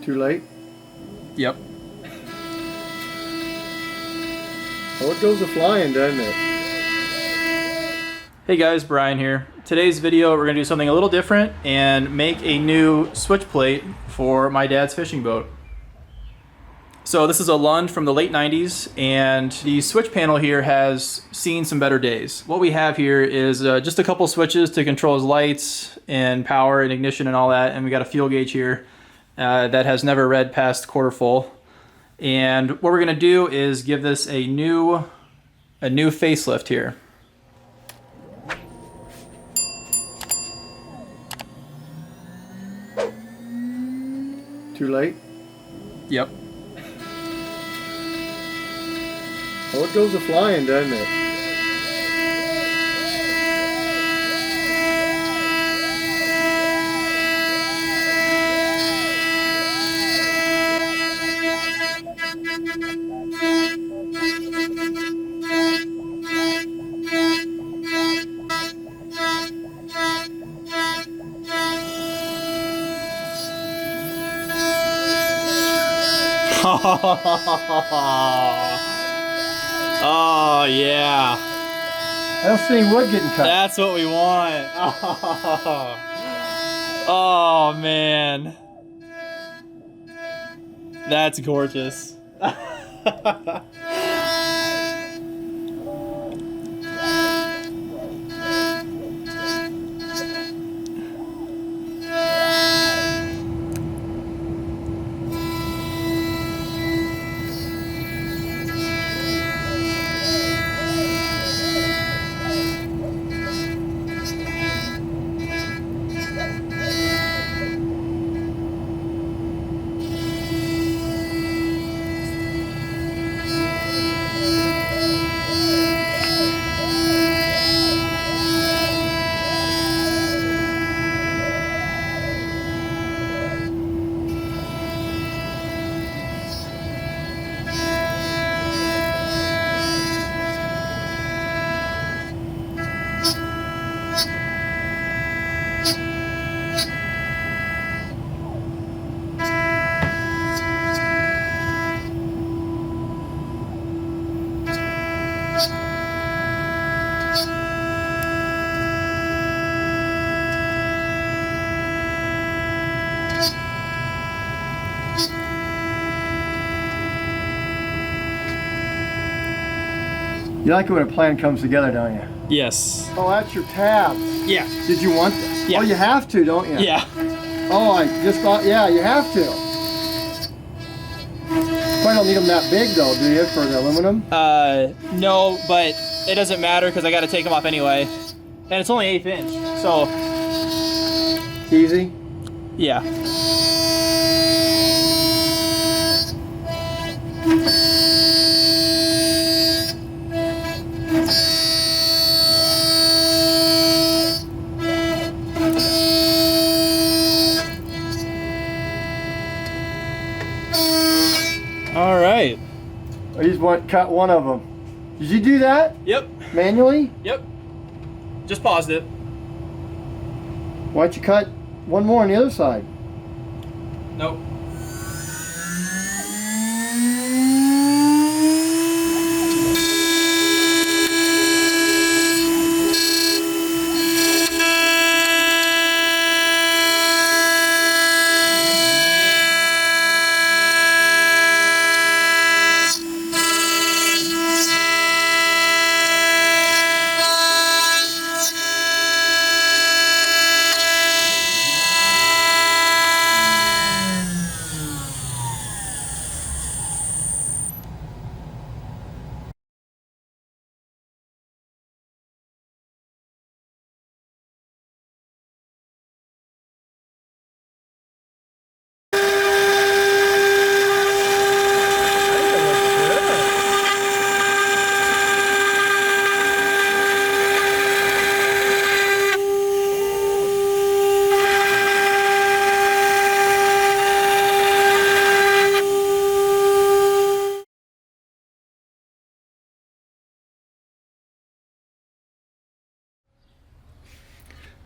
Too late? Yep. Oh, it goes a-flying, doesn't it? Hey guys, Brian here. Today's video we're going to do something a little different and make a new switch plate for my dad's fishing boat. So this is a Lund from the late 90s, and the switch panel here has seen some better days. What we have here is just a couple switches to control his lights and power and ignition and all that, and we got a fuel gauge here that has never read past quarter full. And what we're going to do is give this a new facelift here. Too late? Yep. Oh, it goes a-flying, doesn't it? Oh yeah, I don't see any wood getting cut. that's what we want. Oh man, that's gorgeous. You like it when a plan comes together, don't you? Yes. Oh, that's your tabs. Yeah. Did you want this? Yeah. Oh, you have to, don't you? Yeah. Oh, I just thought, yeah, you have to. Probably don't need them that big though, do you, for the aluminum? No, but it doesn't matter because I got to take them off anyway, and it's only 1/8 inch. So. Easy. Yeah. All right. I just want cut one of them. Did you do that Yep. manually? Yep. Just paused it. Why'd you cut one more on the other side? Nope.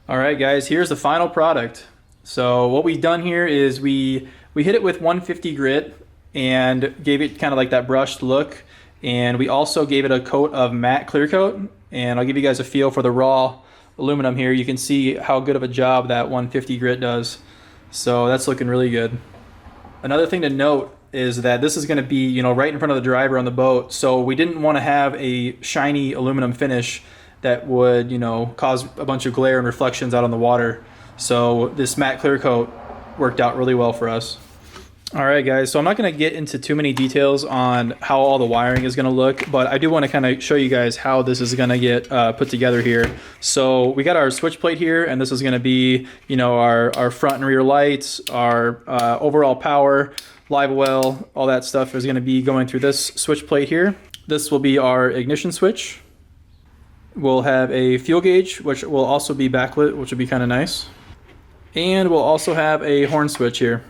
All right, guys, here's the final product. So what we've done here is we We hit it with 150 grit and gave it kind of like that brushed look. And we also gave it a coat of matte clear coat. And I'll give you guys a feel for the raw aluminum here. You can see how good of a job that 150 grit does. So that's looking really good. Another thing to note is that this is going to be, you know, right in front of the driver on the boat. So we didn't want to have a shiny aluminum finish that would, you know, cause a bunch of glare and reflections out on the water. So this matte clear coat worked out really well for us. All right, guys, so I'm not going to get into too many details on how all the wiring is going to look, but I do want to kind of show you guys how this is going to get put together here. So we got our switch plate here, and this is going to be, you know, our front and rear lights, our overall power, live well, all that stuff is going to be going through this switch plate here. This will be our ignition switch. We'll have a fuel gauge, which will also be backlit, which will be kind of nice. And we'll also have a horn switch here.